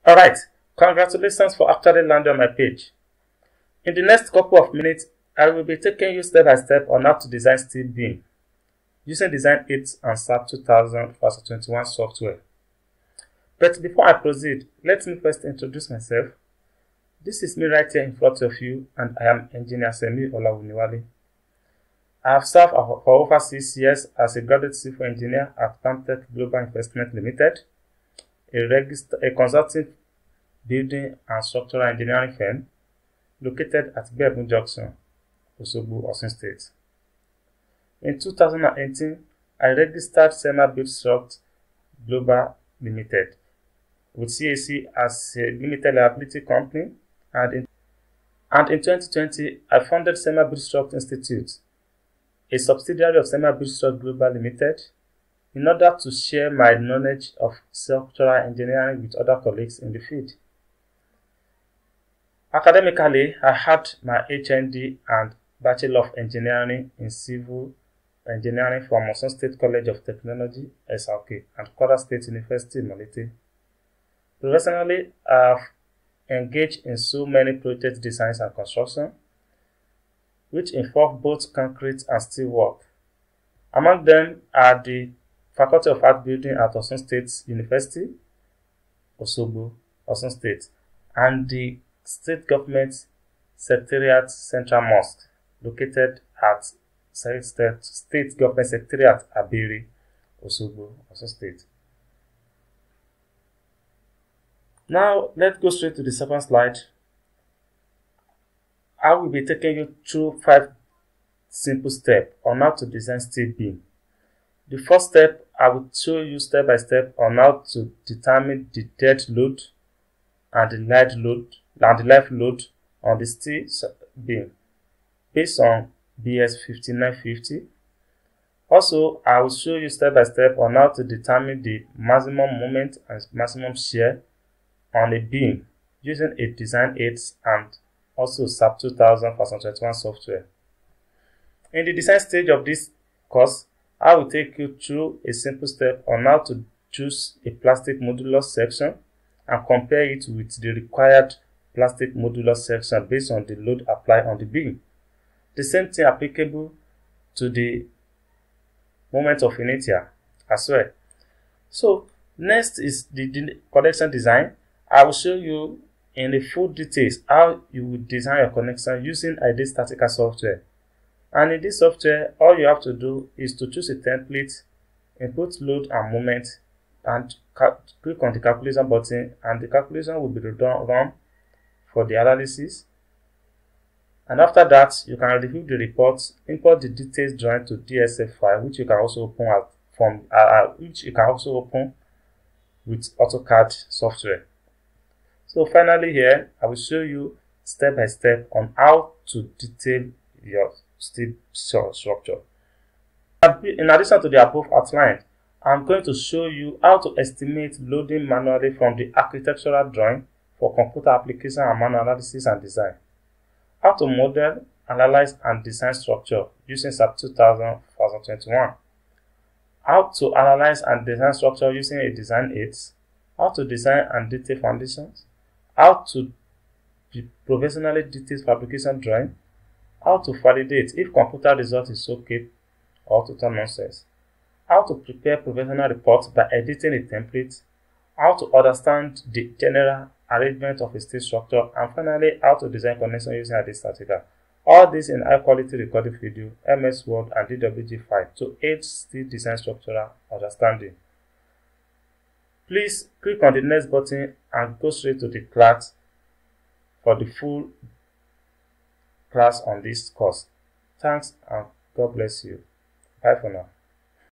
Alright, congratulations for actually landing on my page. In the next couple of minutes, I will be taking you step by step on how to design steel beam using Design 8 and SAP 2021 software. But before I proceed, let me first introduce myself. This is me right here in front of you, and I am Engineer Semi Olawuniwale. I have served for over 6 years as a graduate civil engineer at Pamtech Global Investment Limited, a consulting building and structural engineering firm located at Bebun Junction, Osogbo, Osun State. In 2018, I registered Sema Buildstruct Global Limited with CAC as a limited liability company, and in 2020, I founded Sema Buildstruct Institute, a subsidiary of Sema Buildstruct Global Limited, in order to share my knowledge of structural engineering with other colleagues in the field. Academically, I had my HND and Bachelor of Engineering in Civil Engineering from Osun State College of Technology, SRK, and Kwara State University, Malete. Professionally, I have engaged in so many project designs and construction, which involve both concrete and steel work. Among them are the Faculty of Art Building at Osun State University, Osogbo, Osun State, and the State Government Secretariat Central Mosque, located at State Government Secretariat Abiri, Osogbo, Osun State. Now, let's go straight to the second slide. I will be taking you through 5 simple steps on how to design steel beam. The first step, I will show you step by step on how to determine the dead load and the live load on the steel beam based on BS 5950. Also, I will show you step by step on how to determine the maximum moment and maximum shear on a beam using a Design 8 and also SAP 2021 software. In the design stage of this course, I will take you through a simple step on how to choose a plastic modular section and compare it with the required plastic modular section based on the load applied on the beam. The same thing applicable to the moment of inertia as well. So, next is the connection design. I will show you in the full details how you will design your connection using ID Statica software. And in this software, all you have to do is to choose a template, input load and moment, and click on the calculation button, and the calculation will be run for the analysis. And after that, you can review the reports, import the details drawing to DSF file, which you can also open with AutoCAD software. So finally here, I will show you step by step on how to detail your steel structure. In addition to the above outlined, I'm going to show you how to estimate loading manually from the architectural drawing for computer application and manual analysis and design. How to model, analyze, and design structure using SAP 2021. How to analyze and design structure using a Design 8. How to design and detail foundations. How to professionally detail fabrication drawing. How to validate if computer result is okay or total nonsense. How to prepare professional reports by editing a template. How to understand the general arrangement of a steel structure, and finally, how to design connection using ID Statica. All this in high quality recorded video, MS Word, and DWG file to aid steel design structural understanding. Please click on the next button and go straight to the class for the full class on this course. Thanks and God bless you. Bye for now.